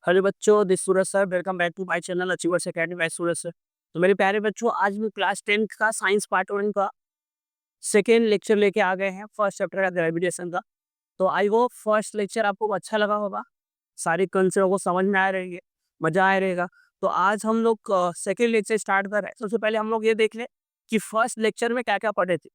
Hello बच्चों, this Suraj sir. Welcome back to my channel achievers academy by Suraj sir. तो मेरे प्यारे बच्चों, आज मैं क्लास 10th का साइंस पार्ट 1 का सेकेंड लेक्चर लेके आ गए हैं, फर्स्ट चैप्टर का ग्रेविटेशन का। तो आई होप फर्स्ट लेक्चर आपको अच्छा लगा होगा, सारी कंसेप्ट को समझ में आ रही है, मजा आया रहेगा। तो आज हम लोग सेकेंड लेक्चर स्टार्ट कर रहे हैं। सबसे पहले हम लोग ये देख लें कि फर्स्ट लेक्चर में क्या क्या पढ़े थे।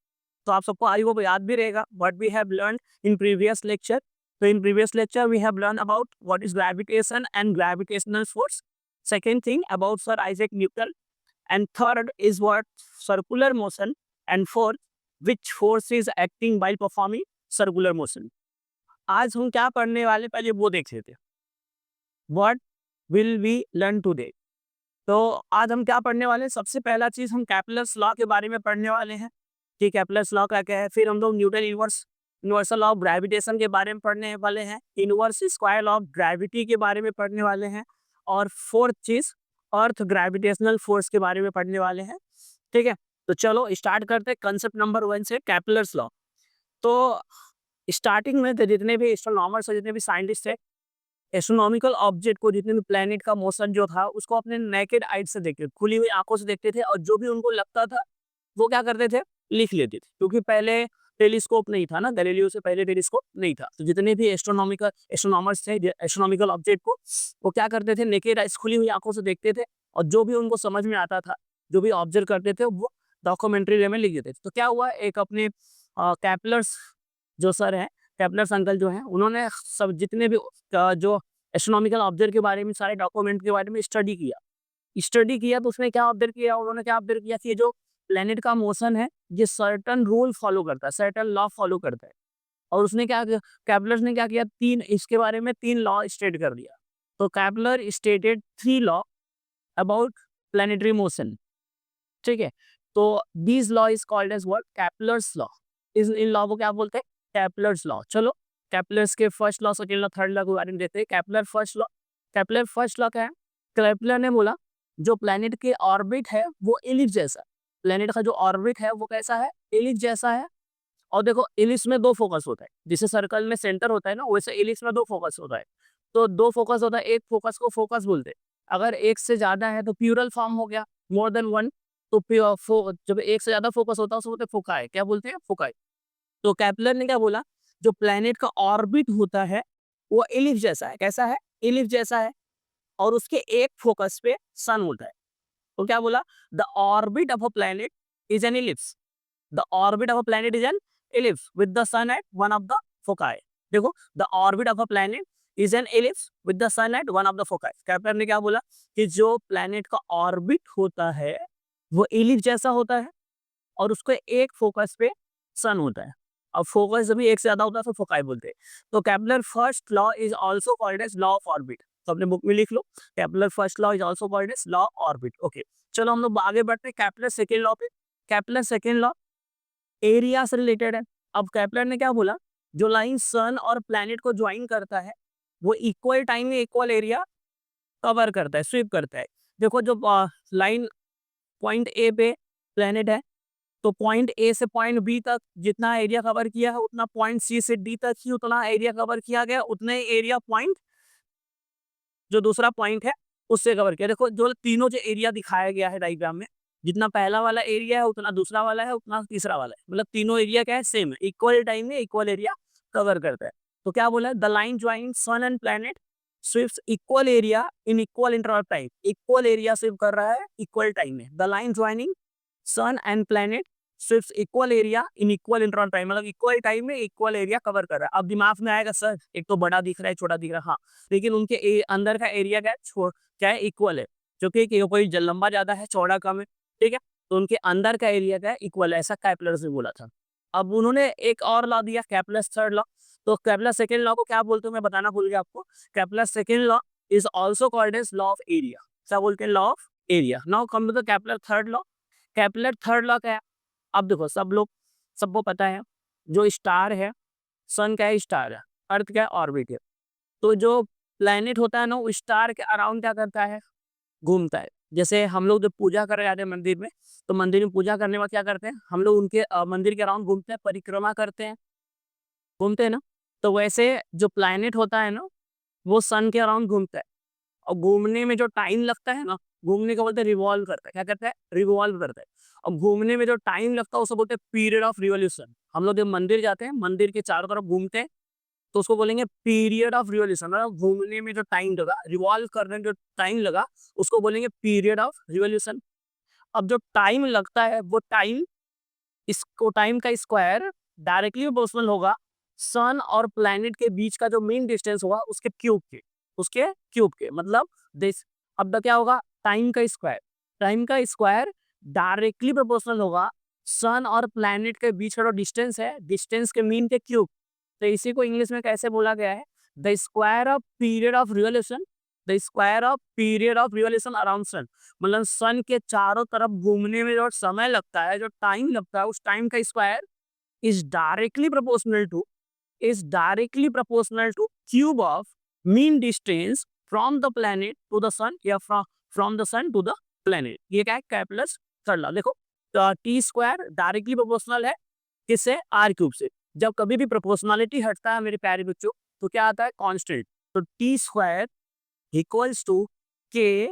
तो आप सबको आई होप याद भी रहेगा what we have learn in previous lecture. So in previous lecture, we have learned about what is gravitation and gravitational force. Second thing about Sir Isaac Newton. And third is what circular motion. And fourth, which force is acting while performing circular motion. आज हम क्या पढ़ने वाले पहले वो देख लेते हैं। What will we learn today? तो आज हम क्या पढ़ने वाले हैं? सबसे पहला चीज हम कैपलर्स लॉ के बारे में पढ़ने वाले हैं कि कैपलर्स लॉ क्या है। फिर हम लोग Newton universal law of gravitation के बारे में पढ़ने वाले हैं, inverse square law of gravity के बारे में पढ़ने वाले हैं, और फोर्थ चीज अर्थ ग्रेविटेशनल फोर्स के बारे में पढ़ने वाले हैं। ठीक है, तो चलो स्टार्ट करते हैं कंसेप्ट नंबर 1 से, कैपलर्स लॉ। तो स्टार्टिंग में तो जितने भी एस्ट्रोनॉमर्स और जितने भी साइंटिस्ट है, एस्ट्रोनॉमिकल ऑब्जेक्ट को, जितने भी प्लेनेट का मोशन जो था उसको अपने नेकेड आइज से देखते थे, खुली हुई आंखों से देखते थे, और जो भी उनको लगता था वो क्या करते थे, लिख लेते थे। क्योंकि पहले टेलीस्कोप नहीं था ना, गैलीलियो से पहले टेलीस्कोप नहीं था। तो जितने भी एस्ट्रोनॉमर्स थे एस्ट्रोनॉमिकल ऑब्जेक्ट को, वो क्या करते थे, नेकेड आइज खुली हुई आंखों से देखते थे, और जो भी उनको समझ में आता था, जो भी ऑब्जर्व करते थे, वो डॉक्यूमेंट्री वे में लिख देते थे। तो क्या हुआ, एक अपने कैपलर्स जो सर हैं, कैपलर्स अंकल जो हैं, उन्होंने सब जितने भी जो एस्ट्रोनॉमिकल ऑब्जर्व के बारे में, सारे डॉक्यूमेंट के बारे में स्टडी किया। तो उसमें क्या ऑब्जर्व किया, उन्होंने क्या ऑब्जर्व किया कि ये जो प्लेनेट का मोशन है, ये सर्टन रूल फॉलो करता है, सर्टन लॉ फॉलो करता है। और उसने क्या किया, कैपलर ने क्या किया, इसके बारे में 3 लॉ स्टेट कर दिया। तो Kepler stated 3 law about planetary motion. ठीक है, तो this law is called as what, Kepler's law. इन लॉ को क्या बोलते हैं, कैपलर्स लॉ। चलो कैपलर्स के first law, second law, third law के बारे में देखते हैं। कैपलर फर्स्ट लॉ क्या है, कैपलर ने बोला जो प्लेनेट के ऑर्बिट है वो एलिप्स जैसा है। प्लेनेट का जो ऑर्बिट है वो कैसा है, एलिप्स जैसा है। और देखो एलिप्स में 2 फोकस होता है, जैसे सर्कल में सेंटर होता है ना, वैसे एलिप्स में 2 फोकस होता है। तो 2 फोकस होता है, एक फोकस को फोकस बोलते हैं। अगर एक से ज्यादा है तो प्लूरल फॉर्म हो गया, मोर देन वन। तो जब एक से ज्यादा फोकस होता है उसको बोलते हैं फोकाई। क्या बोलते हैं, फोकाई। तो कैपलर ने क्या बोला, जो प्लेनेट का ऑर्बिट होता है वो एलिप्स जैसा है। कैसा है, एलिप्स जैसा है। और उसके एक फोकस पे सन होता है। तो क्या बोला, the orbit of a planet is an ellipse. The orbit of a planet is an ellipse with the sun at one of the foci. देखो, the orbit of a planet is an ellipse with the sun at one of the foci. Kepler ने क्या बोला कि जो planet का orbit होता है वो इलिप्स जैसा होता है, और उसको एक फोकस पे सन होता है। अब फोकस जब भी एक से ज्यादा होता है तो फोकाई बोलते हैं। तो Kepler first law is also called as law of orbit. तो अपने बुक में लिख लो, Kepler first law is also called as law orbit. Okay, चलो हम लोग आगे बढ़ते हैं कैपलर सेकेंड लॉ पे। कैपलर सेकेंड लॉ एरिया से रिलेटेड है। अब कैपलर ने क्या बोला, जो लाइन सन और प्लैनेट को ज्वाइन करता है वो इक्वल टाइम में इक्वल एरिया कवर करता है, स्वीप करता है। देखो, जो लाइन पॉइंट ए पे प्लैनेट है, तो पॉइंट ए से पॉइंट बी तक जितना एरिया कवर किया है उतना पॉइंट सी से डी तक ही उतना एरिया कवर किया गया, उतने एरिया पॉइंट जो दूसरा पॉइंट है उससे कवर किया। देखो, जो तीनों जो एरिया दिखाया गया है डायग्राम में, जितना पहला वाला एरिया है उतना दूसरा वाला है, उतना तीसरा वाला है। मतलब तीनों एरिया क्या है, सेम है, इक्वल टाइम में इक्वल एरिया कवर करता है। तो क्या बोला, the line joining sun and planet sweeps equal area in equal interval time. Equal area sweep कर रहा है इक्वल टाइम में। The line joining sun and planet swift equal area in equal interval time, मतलब equal time में equal area cover कर रहा है। अब दिमाग में आएगा, सर एक तो बड़ा दिख रहा है, छोटा दिख रहा है, हाँ, लेकिन उनके अंदर का एरिया क्या है, क्या है, इक्वल है। जो कि कोई लंबा ज्यादा है, चौड़ा कम है। ठीक है, तो उनके अंदर का एरिया क्या है, इक्वल है, ऐसा कैपलर ने बोला था। अब उन्होंने एक और लॉ दिया, कैपलर थर्ड लॉ। तो कैपलर सेकेंड लॉ को क्या बोलते हैं मैं बताना भूल गया आपको। Kepler second law is also called as law of area. क्या बोलते हैं, law of area. Now come to the Kepler third law. Kepler third law क्या है, अब देखो, सबको पता है, जो स्टार है, सन का है, स्टार है, अर्थ का है, ऑर्बिट है। तो जो प्लेनेट होता है ना, वो स्टार के अराउंड क्या करता है, घूमता है। जैसे हम लोग जब पूजा करने जाते हैं मंदिर में, तो मंदिर में पूजा करने में क्या करते हैं, हम लोग उनके मंदिर के अराउंड घूमते हैं, परिक्रमा करते हैं, घूमते हैं ना। तो वैसे जो प्लेनेट होता है ना, वो सन के अराउंड घूमता है। और घूमने में जो टाइम लगता है ना, घूमने को बोलते हैं रिवॉल्व करता है। क्या करता है? रिवॉल्व करता है। और घूमने में जो टाइम लगता है उसको बोलते हैं पीरियड ऑफ रिवॉल्यूशन। हम लोग जब मंदिर जाते हैं, मंदिर के चारों तरफ घूमते हैं, तो उसको बोलेंगे पीरियड ऑफ रिवॉल्यूशन। मतलब घूमने में जो टाइम लगा, रिवॉल्व करने में जो टाइम लगा, उसको बोलेंगे पीरियड ऑफ रिवॉल्यूशन। अब जो टाइम लगता है वो टाइम, इसको टाइम का स्क्वायर डायरेक्टली प्रोपोर्शनल होगा सन और प्लैनेट के बीच का जो मीन डिस्टेंस होगा उसके क्यूब के, उसके क्यूब के मतलब दिस। अब क्या होगा? टाइम का स्क्वायर, टाइम का स्क्वायर डायरेक्टली प्रोपोर्शनल होगा सन और प्लैनेट के बीच का जो डिस्टेंस है, डिस्टेंस के मीन के क्यूब। तो इसी को इंग्लिश में कैसे बोला गया है? The square of period of revolution, the square of period of revolution around sun. मतलब सन के चारों तरफ घूमने में जो समय लगता है, जो टाइम लगता है, उस टाइम का square is directly proportional to, is directly proportional to cube of mean distance from the planet to the sun, या from the sun to the planet. ये क्या है? Kepler's third law. देखो, टी स्क्वायर डायरेक्टली प्रोपोर्शनल है किससे? Are cube से। जब कभी भी प्रोपोर्शनलिटी हटता है मेरे प्यारे बच्चों, तो क्या आता है? कांस्टेंट। तो टी स्क्वायर इक्वल्स टू के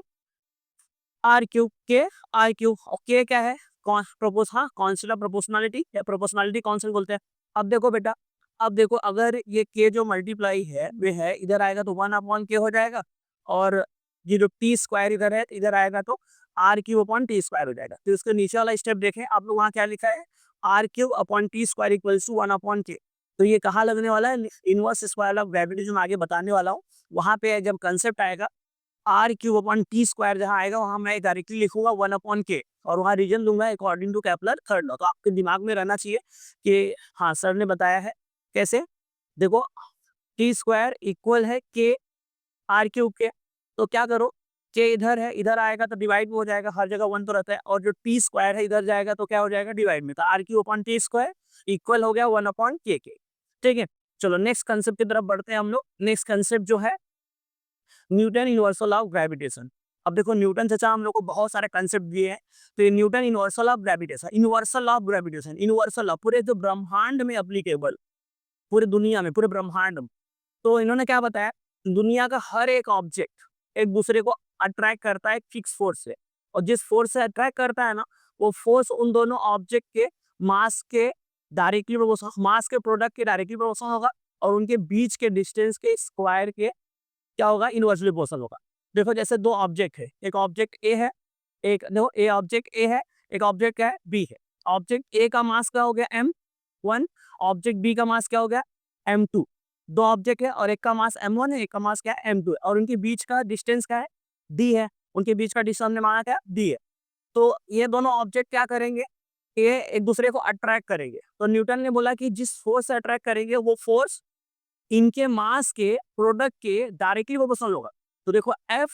आर क्यूब, के आर क्यूब। और के क्या है? कांस्टेंट ऑफ प्रोपोर्शनलिटी, या प्रोपोर्शनलिटी कांस्टेंट बोलते हैं। अब देखो बेटा, अब देखो, अगर ये के जो मल्टीप्लाई है वे है, इधर आएगा तो 1/k हो जाएगा, और ये जो टी स्क्वायर इधर है, इधर आएगा तो r cube upon T square हो जाएगा। तो इसके नीचे वाला स्टेप देखें आप लोग, वहाँ क्या लिखा है? R cube upon T square equals to 1/k। तो ये कहाँ लगने वाला है? इनवर्स स्क्वायर ऑफ ग्रेविटी जो मैं आगे बताने वाला हूँ, वहाँ पे जब कंसेप्ट आएगा r cube upon T square जहाँ आएगा, वहाँ मैं डायरेक्टली लिखूंगा 1/k, और वहाँ रीजन दूंगा according to Kepler third law. तो आपके दिमाग में रहना चाहिए कि हाँ सर ने बताया है कैसे। देखो, टी स्क्वायर इक्वल है के आर क्यूब के। तो क्या करो, के इधर है, इधर आएगा तो डिवाइड में हो जाएगा, हर जगह 1 तो रहता है, और जो टी स्क्वायर है इधर जाएगा तो क्या हो जाएगा? डिवाइड में। तो r cube upon T square equal हो गया 1/k के। ठीक है, चलो नेक्स्ट कंसेप्ट की तरफ बढ़ते हैं हम लोग। नेक्स्ट कंसेप्ट जो है न्यूटन यूनिवर्सल ऑफ ग्रेविटेशन। अब देखो, न्यूटन चाचा हम लोग को बहुत सारे कंसेप्ट दिए हैं। तो ये Newton universal of gravitation, universal of gravitation, universal of पूरे जो ब्रह्मांड में एप्लीकेबल, पूरे दुनिया में, पूरे ब्रह्मांड में। तो इन्होंने क्या बताया? दुनिया का हर एक ऑब्जेक्ट एक दूसरे को अट्रैक्ट करता है फिक्स फोर्स से, और जिस फोर्स से अट्रैक्ट करता है ना, वो फोर्स उन दोनों ऑब्जेक्ट के मास के डायरेक्टली प्रोपोर्शनल, मास के प्रोडक्ट के डायरेक्टली प्रोपोर्शनल होगा, और उनके बीच के डिस्टेंस के स्क्वायर के क्या होगा? इनवर्सली प्रोपोर्शनल होगा। देखो, जैसे दो ऑब्जेक्ट है, एक ऑब्जेक्ट ए है, एक देखो ए ऑब्जेक्ट ए है, एक ऑब्जेक्ट क्या है? बी है। ऑब्जेक्ट ए का मास क्या हो गया? m1, ऑब्जेक्ट बी का मास क्या हो गया? m2। दो ऑब्जेक्ट है और एक का मास m1 है, एक का मास क्या है? m2 है, और उनके बीच का डिस्टेंस क्या है? d है। उनके बीच का डिस्टेंस हमने माना क्या? d है। तो ये दोनों ऑब्जेक्ट क्या करेंगे? ये एक दूसरे को अट्रैक्ट करेंगे। तो न्यूटन ने बोला कि जिस फोर्स से अट्रैक्ट करेंगे वो फोर्स इनके मास के प्रोडक्ट के डायरेक्टली प्रोपोर्शनल होगा। तो देखो, F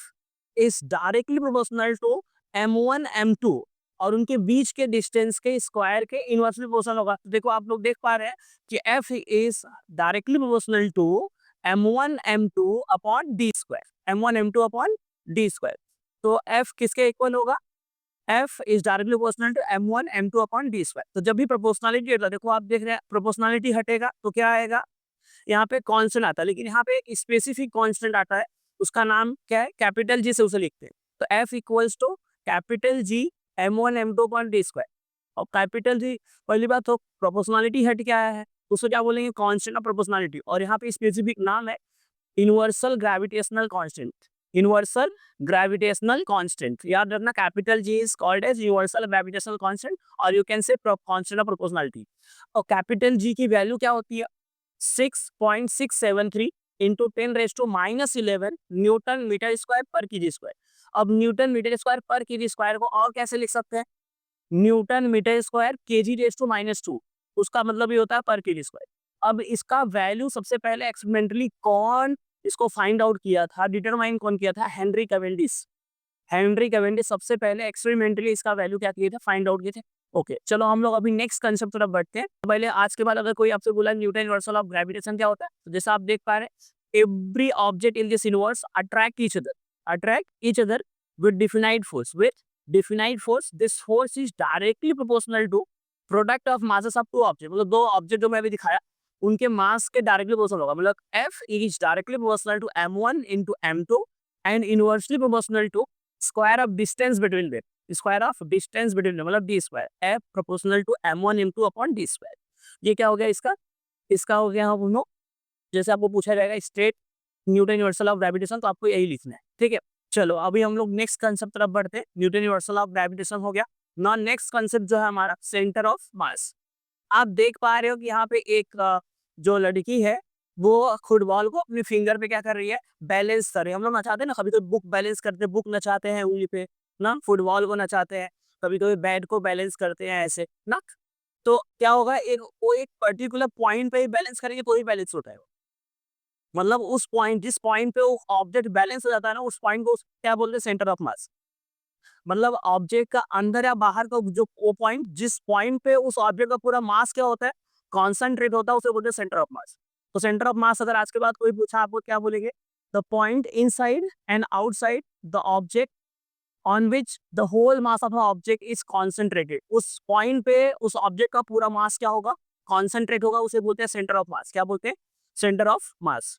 is directly proportional to m1 m2, और उनके बीच के डिस्टेंस के स्क्वायर के इनवर्सली प्रोपोर्शनल होगा। तो देखो, आप लोग देख पा रहे हैं कि F is directly proportional to m1 m2 upon D square, m1 m2 upon D square. तो F किसके इक्वल होगा? F is directly proportional to m1 m2 upon D square. तो जब भी प्रोपोर्शनलिटी होता है, देखो आप देख रहे हैं प्रोपोर्शनलिटी हटेगा तो क्या आएगा? यहाँ पे कांस्टेंट आता है, लेकिन यहाँ पे एक स्पेसिफिक कांस्टेंट आता है, उसका नाम क्या है? कैपिटल जी से उसे लिखते हैं। तो F equals to capital G m1 m2 upon D square. और कैपिटल जी, पहली बात तो प्रोपोर्शनलिटी हट के आया है, तो उसको क्या बोलेंगे? Constant of proportionality. और यहाँ पे स्पेसिफिक नाम है universal gravitational constant, universal gravitational constant. याद रखना, capital G is called as universal gravitational constant, और you can say constant of proportionality. और कैपिटल जी की वैल्यू क्या होती है? 6.673 into 10⁻⁻11 newton metre square per KG square. अब newton metre square per KG square को और कैसे लिख सकते हैं? न्यूटन मीटर स्क्वायर kg⁻², उसका मतलब ये होता है पर केजी स्क्वायर। अब इसका वैल्यू सबसे पहले एक्सपेरिमेंटली कौन इसको फाइंड आउट किया था, डिटरमाइन कौन किया था? Henry Cavendish. हेनरी कैवेंडिश सबसे पहले एक्सपेरिमेंटली इसका वैल्यू क्या किए थे? फाइंड आउट किए थे। ओके, चलो हम लोग अभी नेक्स्ट कंसेप्ट तरफ बढ़ते हैं। पहले आज के बाद अगर कोई आपसे बोला न्यूटन यूनिवर्सल ऑफ ग्रेविटेशन क्या होता है, तो जैसा आप देख पा रहे हैं, every object in this universe attract each other with definite force, this force is directly proportional to product of masses of two object. मतलब दो ऑब्जेक्ट जो मैं अभी दिखाया, उनके मास के डायरेक्टली प्रोपोर्शनल होगा। मतलब F is directly proportional to m1 into m2 and inversely proportional to square of distance between them, square of distance between them मतलब D square F proportional to m1 m2 upon D square. ये क्या हो गया इसका, इसका हो गया हम लोग, जैसे आपको पूछा जाएगा state Newton universal of gravitation, तो आपको यही लिखना है, ठीक है। चलो अभी हम लोग नेक्स्ट कंसेप्ट तरफ बढ़ते हैं। न्यूटन यूनिवर्सल ऑफ ग्रेविटेशन हो गया। नॉ नेक्स्ट कंसेप्ट जो है हमारा सेंटर ऑफ मास। आप देख पा रहे हो कि यहाँ पे एक जो लड़की है वो फुटबॉल को अपनी फिंगर पे क्या कर रही है, बैलेंस कर रही है। हम लोग नचाते हैं ना, कभी तो बुक बैलेंस करते हैं, बुक नचाते हैं उंगली पे ना, फुटबॉल को नचाते हैं, कभी कभी बैट को बैलेंस करते हैं ऐसे ना। तो क्या होगा, एक वो एक पर्टिकुलर पॉइंट पे ही बैलेंस करेंगे तो ही बैलेंस होता है वो। मतलब उस पॉइंट, जिस पॉइंट पे वो ऑब्जेक्ट बैलेंस हो जाता है ना, उस पॉइंट को क्या बोलते हैं, सेंटर ऑफ मास। मतलब ऑब्जेक्ट का अंदर या बाहर का जो वो पॉइंट, जिस पॉइंट पे उस ऑब्जेक्ट का पूरा मास क्या होता है, कॉन्सेंट्रेट होता है, उसे बोलते हैं सेंटर ऑफ मास। तो सेंटर ऑफ मास अगर आज के बाद कोई पूछा आपको, क्या बोलेंगे, the point inside and outside the object on which the whole mass of the object is concentrated. उस पॉइंट पे उस ऑब्जेक्ट का पूरा मास क्या होगा, कॉन्सेंट्रेट होगा, उसे बोलते हैं सेंटर ऑफ मास। क्या बोलते हैं, सेंटर ऑफ मास।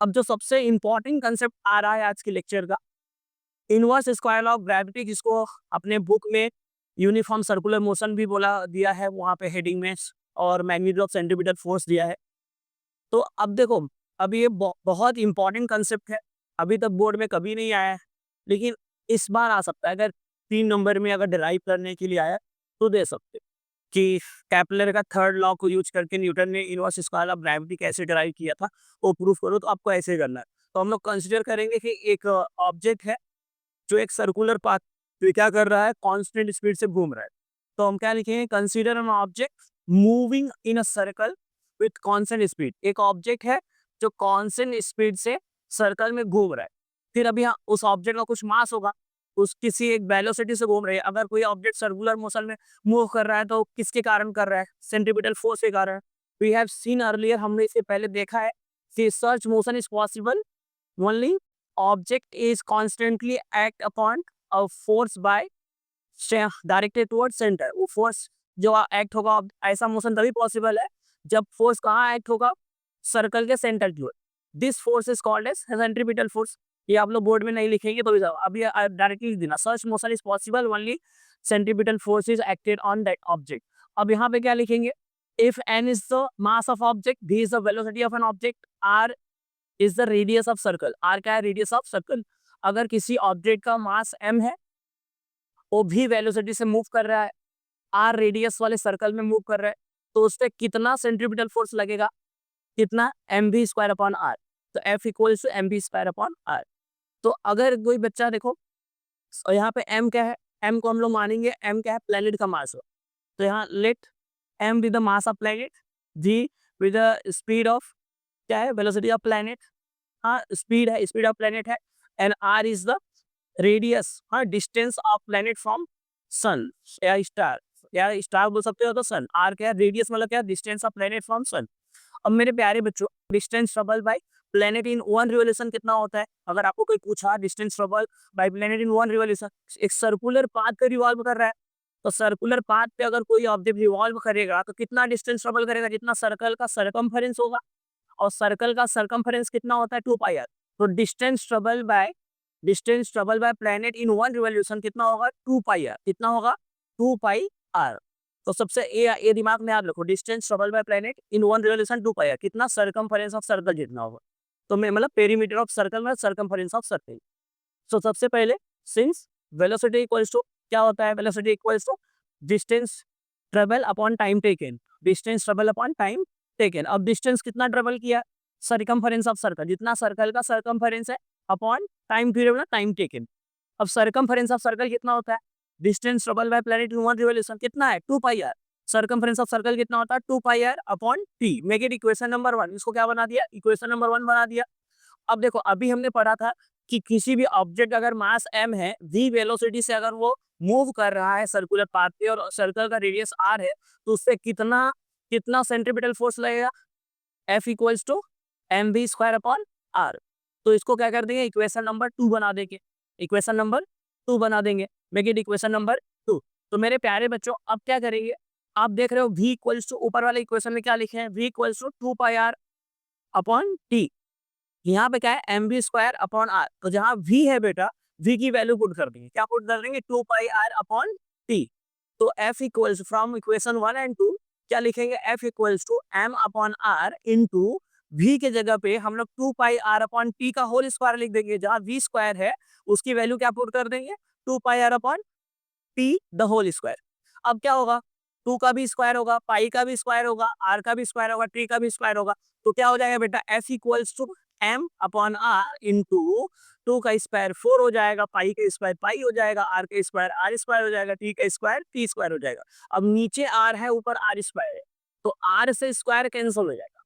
अब जो सबसे इंपॉर्टेंट कंसेप्ट आ रहा है आज के लेक्चर का, इनवर्स स्क्वायर ऑफ ग्रेविटी, जिसको अपने बुक में यूनिफॉर्म सर्कुलर मोशन भी बोला दिया है वहाँ पे हेडिंग में, और मैग्नीट्यूड ऑफ सेंटीमीटर फोर्स दिया है। तो अब देखो, अब ये बहुत इंपॉर्टेंट कंसेप्ट है, अभी तक बोर्ड में कभी नहीं आया है, लेकिन इस बार आ सकता है। अगर 3 नंबर में अगर डिराइव करने के लिए आया तो दे सकते कि कैपलर का थर्ड लॉ को यूज करके न्यूटन ने इनवर्स स्क्वायर ऑफ ग्रेविटी कैसे डिराइव किया था, वो प्रूफ करो, तो आपको ऐसे करना है। तो हम लोग कंसिडर करेंगे कि एक ऑब्जेक्ट है जो एक सर्कुलर पाथ पे क्या कर रहा है, कांस्टेंट स्पीड से घूम रहा है। तो हम क्या लिखेंगे, consider an object moving in a circle with constant speed. एक ऑब्जेक्ट है जो कांस्टेंट स्पीड से सर्कल में घूम रहा है। फिर अभी यहाँ उस ऑब्जेक्ट का कुछ मास होगा, उस किसी एक वेलोसिटी से घूम रही है। अगर कोई ऑब्जेक्ट सर्कुलर मोशन में मूव कर रहा है तो किसके कारण कर रहा है, सेंट्रीपिटल फोर्स के कारण। वी हैव सीन अर्लियर, हमने इसे पहले देखा है कि such motion is possible only object is constantly act upon a force by directed toward centre. वो फोर्स जो एक्ट होगा, ऐसा मोशन तभी पॉसिबल है जब फोर्स कहाँ एक्ट होगा, सर्कल के सेंटर की ओर। This force is called as centripetal force. ये आप लोग बोर्ड में नहीं लिखेंगे तो अभी डायरेक्टली लिख देना, such motion is possible only centripetal force is acted on that object. अब यहाँ पे क्या लिखेंगे, if n is the mass of object, v is the velocity of an object, r is the radius of circle. R क्या है, radius of circle. अगर किसी object का मास m है, वो भी वेलोसिटी से मूव कर रहा है, आर रेडियस वाले सर्कल में मूव कर रहा है, तो उस पर कितना सेंट्रीपिटल फोर्स लगेगा, कितना, M V square upon R. तो F equals to M V square upon R. तो अगर कोई बच्चा देखो, और यहाँ पे m क्या है, m को हम लोग मानेंगे, m क्या है, प्लेनेट का मास हो। तो यहाँ let m with the mass of planet, g with the speed of, क्या है, वेलोसिटी ऑफ प्लेनेट, हाँ स्पीड है, स्पीड ऑफ प्लेनेट है, and R is the radius, हाँ distance of planet from sun या स्टार बोल सकते हो तो सन। आर क्या है, रेडियस मतलब क्या, distance of planet from sun. अब मेरे प्यारे बच्चों, distance travel by planet in one revolution कितना होता है। अगर आपको कोई पूछा distance travel by planet in one revolution, एक सर्कुलर पाथ पे रिवॉल्व कर रहा है, तो सर्कुलर पाथ पे अगर कोई ऑब्जेक्ट रिवॉल्व करेगा तो कितना डिस्टेंस ट्रेवल करेगा, जितना सर्कल का सरकमफेरेंस होगा। और सर्कल का सरकमफेरेंस कितना होता है, 2πr। तो distance travel by planet in one revolution कितना होगा, 2πr। कितना होगा, 2πr। तो सबसे ये दिमाग में याद रखो, distance travel by planet in one revolution 2πr, कितना, सरकमफेरेंस ऑफ सर्कल जितना होगा। तो मैं मतलब पेरीमीटर ऑफ सर्कल में सरकमफेरेंस ऑफ सर्कल। तो सबसे पहले, सिंस वेलोसिटी इक्वल्स टू क्या होता है, velocity equals to distance travel upon time taken, distance travel upon time taken. अब डिस्टेंस कितना ट्रेवल किया, सरकमफेरेंस ऑफ सर्कल, जितना सर्कल का सरकमफेरेंस है, अपॉन टाइम पीरियड में टाइम टेकन। अब सरकमफेरेंस ऑफ सर्कल कितना होता है, distance travel by planet in one revolution कितना है, 2πr। सरकमफेरेंस ऑफ सर्कल कितना होता है, 2πr upon t। Make it equation number 1। इसको क्या बना दिया, इक्वेशन नंबर 1 बना दिया। अब देखो, अभी हमने पढ़ा था कि किसी भी ऑब्जेक्ट अगर मास m है, v वेलोसिटी से अगर वो मूव कर रहा है सर्कुलर पाथ पे, और सर्कल का रेडियस r है, तो उससे कितना कितना सेंट्रीपिटल फोर्स लगेगा, F equals to M V square upon R. तो इसको क्या कर देंगे, इक्वेशन नंबर 2 बना देंगे, इक्वेशन नंबर 2 बना देंगे, मेक इट इक्वेशन नंबर 2। तो मेरे प्यारे बच्चों, अब क्या करेंगे, आप देख रहे हो v इक्वल्स टू, ऊपर वाले इक्वेशन में क्या लिखे हैं, v equals to 2πr upon t। यहाँ पे क्या है M V square upon R, तो जहाँ वी है बेटा वी की वैल्यू पुट कर देंगे, क्या पुट कर देंगे 2 पाई आर अपॉन टी। तो F equals from equation 1 and 2 क्या लिखेंगे, F equals to M upon R into V के जगह पे हम लोग 2 पाई आर अपॉन टी का होल स्क्वायर लिख देंगे, जहाँ वी स्क्वायर है उसकी वैल्यू क्या पुट कर देंगे 2 pi R upon T the whole square. अब क्या होगा, 2 का भी स्क्वायर होगा, पाई का भी स्क्वायर होगा, आर का भी स्क्वायर होगा, टी का भी स्क्वायर होगा, तो क्या हो जाएगा बेटा F equals to M upon R into 2 का स्क्वायर 4 हो जाएगा, पाई का स्क्वायर पाई हो जाएगा, आर का स्क्वायर आर स्क्वायर हो जाएगा, टी का स्क्वायर टी स्क्वायर हो जाएगा। अब नीचे आर है ऊपर आर स्क्वायर है, तो आर से स्क्वायर कैंसिल हो जाएगा,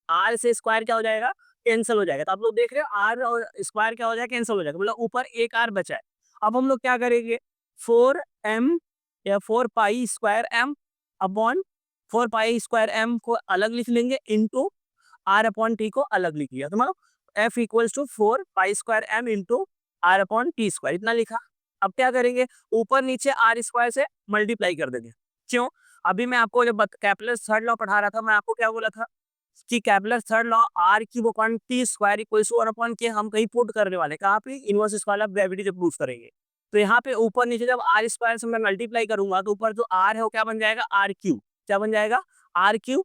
आर से स्क्वायर क्या हो जाएगा कैंसिल हो जाएगा। तो आप लोग देख रहे हो आर और स्क्वायर क्या हो जाएगा कैंसिल हो जाएगा, मतलब ऊपर एक आर बचा है। अब हम लोग क्या करेंगे 4m या 4 pi square M upon 4 pi square M को अलग लिख लेंगे इंटू आर अपॉन टी को अलग लिख लिया, तो मतलब F equals to 4 pi square M into R upon T square इतना लिखा। अब क्या करेंगे ऊपर नीचे आर स्क्वायर से मल्टीप्लाई कर देंगे, क्यों, अभी मैं आपको जब कैपलर्स थर्ड लॉ पढ़ा रहा था मैं आपको क्या बोला था कि कैपलर थर्ड लॉ आर की वो कौन T square equals to 1 upon K हम कहीं पुट करने वाले, कहाँ पे इनवर्स स्क्वायर ऑफ ग्रेविटी जब प्रूफ करेंगे। तो यहाँ पे ऊपर नीचे जब आर स्क्वायर से मैं मल्टीप्लाई करूंगा तो ऊपर जो आर है वो क्या बन जाएगा आर क्यू, क्या बन जाएगा R Q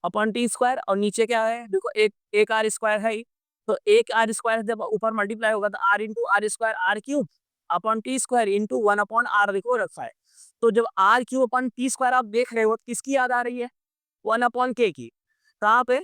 upon T square, और नीचे क्या है देखो एक आर स्क्वायर है ही, तो एक आर स्क्वायर जब ऊपर मल्टीप्लाई होगा तो R into R square R Q upon T square into 1 upon R देखो रखा है। तो जब R Q upon T square आप देख रहे हो तो किसकी याद आ रही है 1 अपॉन के की, कहाँ पे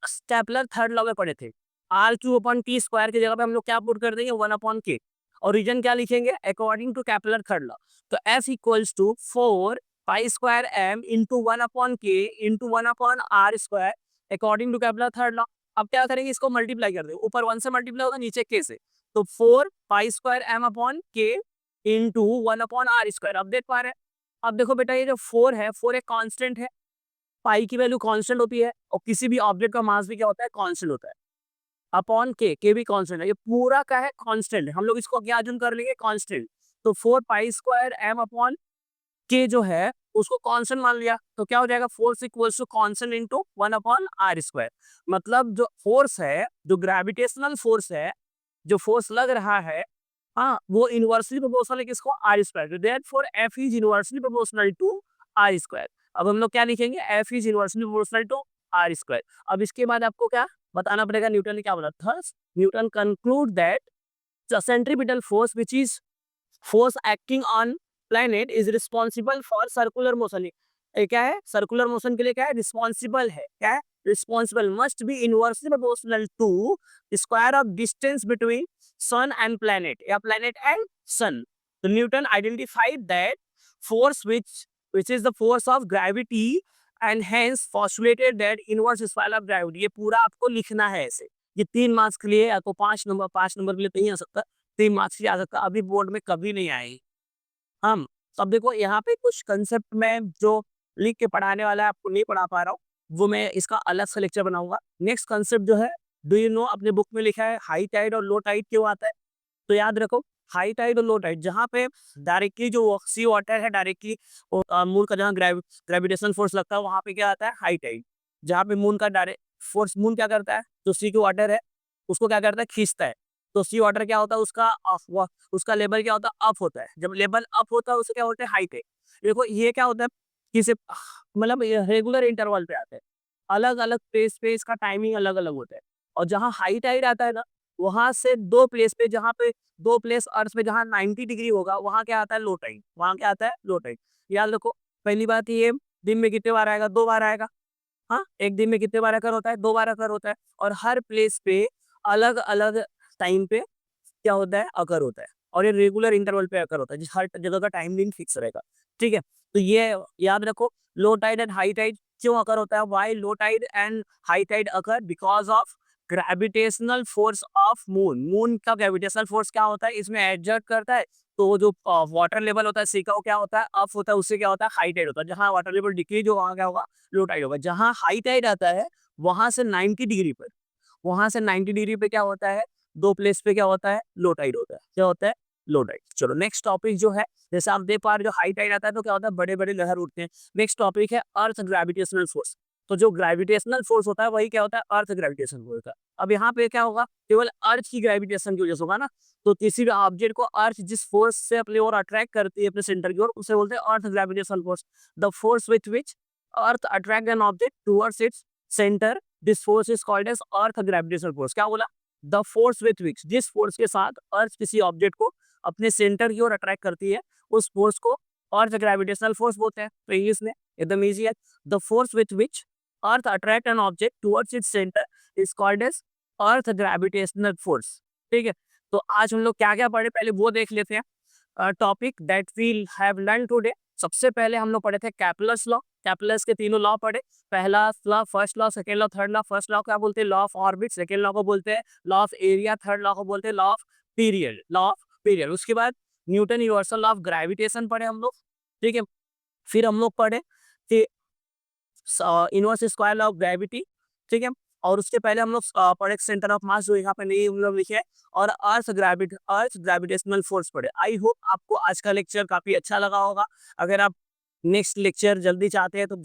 स्टेपलर थर्ड लॉ में पढ़े थे, R Q upon T square की जगह पे हम लोग क्या पुट कर देंगे 1 अपॉन के, और रीजन क्या लिखेंगे according to Kepler third law. तो F equals to 4 pi square M into 1 upon K into 1 upon R square according to Kepler third law. अब क्या करेंगे इसको मल्टीप्लाई कर देंगे, ऊपर 1 से मल्टीप्लाई होगा नीचे के से, तो 4 pi square M upon K into 1 upon R square. अब देख पा रहे हैं, अब देखो बेटा ये जो 4 है 4 एक कांस्टेंट है, पाई की वैल्यू कांस्टेंट होती है और किसी भी ऑब्जेक्ट का मास भी क्या होता है कांस्टेंट होता है, अपॉन के भी कांस्टेंट है, ये पूरा का है कांस्टेंट है, हम लोग इसको क्या अज्यूम कर लेंगे कांस्टेंट। तो 4 पाई स्क्वायर एम अपॉन के जो है उसको कांस्टेंट मान लिया, तो क्या हो जाएगा force equals to constant into 1 upon R square. मतलब जो फोर्स है जो ग्रेविटेशनल फोर्स है जो फोर्स लग रहा है हाँ वो इनवर्सली प्रोपोर्शनल है किसको R square, therefore F is inversely proportional to R square. अब हम लोग क्या लिखेंगे F is inversely proportional to R square. अब इसके बाद आपको क्या बताना पड़ेगा न्यूटन ने क्या बोला था, Newton conclude that the centripetal force which is force acting on planet is responsible for circular motion. ये क्या है सर्कुलर मोशन के लिए क्या है रिस्पॉन्सिबल है, क्या है responsible must be inversely proportional to square of distance between sun and planet या प्लैनेट एंड सन। तो Newton identified that force which is the force of gravity and hence postulated that inverse square of gravity। ये पूरा आपको लिखना है ऐसे, ये 3 marks के लिए आपको 5 नंबर के लिए नहीं आ सकता, 3 मार्क्स के लिए आ सकता, अभी बोर्ड में कभी नहीं आएगी। हम अब देखो यहाँ पे कुछ कंसेप्ट में जो लिख के पढ़ाने वाला है आपको नहीं पढ़ा पा रहा हूँ, वो मैं इसका अलग से लेक्चर बनाऊंगा। नेक्स्ट कंसेप्ट जो है डू यू नो अपने बुक में लिखा है हाई टाइड और लो टाइड क्यों आता है, तो याद रखो हाई टाइड और लो टाइड जहाँ पे डायरेक्टली जो सी वाटर है डायरेक्टली मून का जहाँ ग्रेविटेशनल फोर्स लगता है वहाँ पे क्या आता है हाई टाइड, जहाँ पे मून का डायरेक्ट फोर्स मून क्या करता है जो सी की वाटर है उसको क्या करता है खींचता है, तो सी वाटर क्या होता है उसका लेवल क्या होता है अप होता है, जब लेवल अप होता है उससे क्या होता है हाई टाइड। देखो ये क्या होता है कि मतलब रेगुलर इंटरवल पे आते हैं, अलग अलग प्लेस पे इसका टाइमिंग अलग अलग होता है, और जहाँ हाई टाइड आता है ना वहां से दो प्लेस पे जहाँ पे दो प्लेस अर्थ पे जहाँ 90 डिग्री होगा वहां क्या आता है लो टाइड, वहां क्या आता है लो टाइड। याद रखो पहली बात ये दिन में कितने बार आएगा 2 बार आएगा, हाँ एक दिन में कितने बार अकर होता है 2 बार अकर होता है, और हर प्लेस पे अलग अलग टाइम पे क्या होता है अकर होता है, और ये रेगुलर इंटरवल पे अकर होता है जिस हर जगह का टाइमिंग फिक्स रहेगा, ठीक है। तो ये याद रखो low tide and high tide क्यों अकर होता है, why low tide and high tide occur because of gravitational force of moon. Moon का ग्रेविटेशनल फोर्स क्या होता है इसमें एडजस्ट करता है, तो जो वाटर लेवल होता है सी का वो क्या होता है अप होता है, उससे क्या होता है हाई टाइड होता है, जहाँ वाटर लेवल डिक्रीज होगा वहाँ क्या होगा लो टाइड होगा। जहाँ हाई टाइड आता है वहां से 90 डिग्री पर, वहां से 90 डिग्री पे क्या होता है दो प्लेस पे क्या होता है लो टाइड होता है, क्या होता है लो टाइड। चलो नेक्स्ट टॉपिक जो है जैसे आप देख पा रहे हो जो हाई टाइड आता है तो क्या होता है बड़े बड़े लहर उठते हैं। नेक्स्ट टॉपिक है अर्थ ग्रेविटेशनल फोर्स। तो जो ग्रेविटेशनल फोर्स होता है वही क्या होता है, अर्थ ग्रेविटेशन फोर्स होता है। अब यहाँ पे क्या होगा, केवल अर्थ की ग्रेविटेशन की वजह से होगा ना, तो किसी भी ऑब्जेक्ट को अर्थ जिस फोर्स से अपनी ओर अट्रैक्ट करती है अपने सेंटर की ओर, उसे बोलते हैं earth gravitation force. The force with which earth attract an object towards its centre, this force is called as earth gravitational force. क्या बोला, द फोर्स विथ विच, जिस फोर्स के साथ अर्थ किसी ऑब्जेक्ट को अपने सेंटर की ओर अट्रैक्ट करती है, उस फोर्स को अर्थ ग्रेविटेशनल फोर्स बोलते हैं। तो इंग्लिश में एकदम ईजी है, the force with which earth attract an object towards its centre is called as earth gravitational force. ठीक है, तो आज हम लोग क्या क्या पढ़े पहले वो देख लेते हैं। Topic that we have learn today, सबसे पहले हम लोग पढ़े थे कैपलर्स लॉ। कैपलर्स के तीनों लॉ पढ़े, पहला law, first law, second law, third law. First law क्या बोलते हैं, law of orbit. Second law को बोलते हैं law of area. Third law को बोलते हैं law of period, law of period. उसके बाद Newton universal law of gravitation पढ़े हम लोग। ठीक है, फिर हम लोग पढ़े कि inverse square law of gravity. ठीक है, और उसके पहले हम लोग पढ़े सेंटर ऑफ मास, जो यहाँ पे नहीं हम लोग लिखे हैं, और अर्थ ग्रेविटेशनल फोर्स पढ़े। आई होप आपको आज का लेक्चर काफी अच्छा लगा होगा। अगर आप नेक्स्ट लेक्चर जल्दी चाहते हैं तो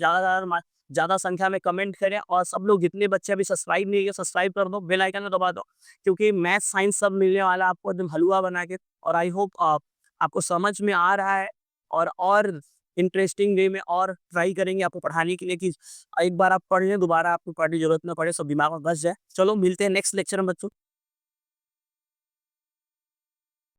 ज्यादा संख्या में कमेंट करें, और सब लोग जितने बच्चे अभी सब्सक्राइब नहीं किए सब्सक्राइब कर दो, बेल आइकन दबा दो, क्योंकि मैथ साइंस सब मिलने वाला है आपको एकदम हलवा बना के। और आई होप आपको समझ में आ रहा है, और इंटरेस्टिंग वे में और ट्राई करेंगे आपको पढ़ाने के लिए कि एक बार आप पढ़ लें, दोबारा आपको पढ़ने की जरूरत ना पड़े, सब दिमाग में बस जाए। चलो मिलते हैं नेक्स्ट लेक्चर में बच्चों।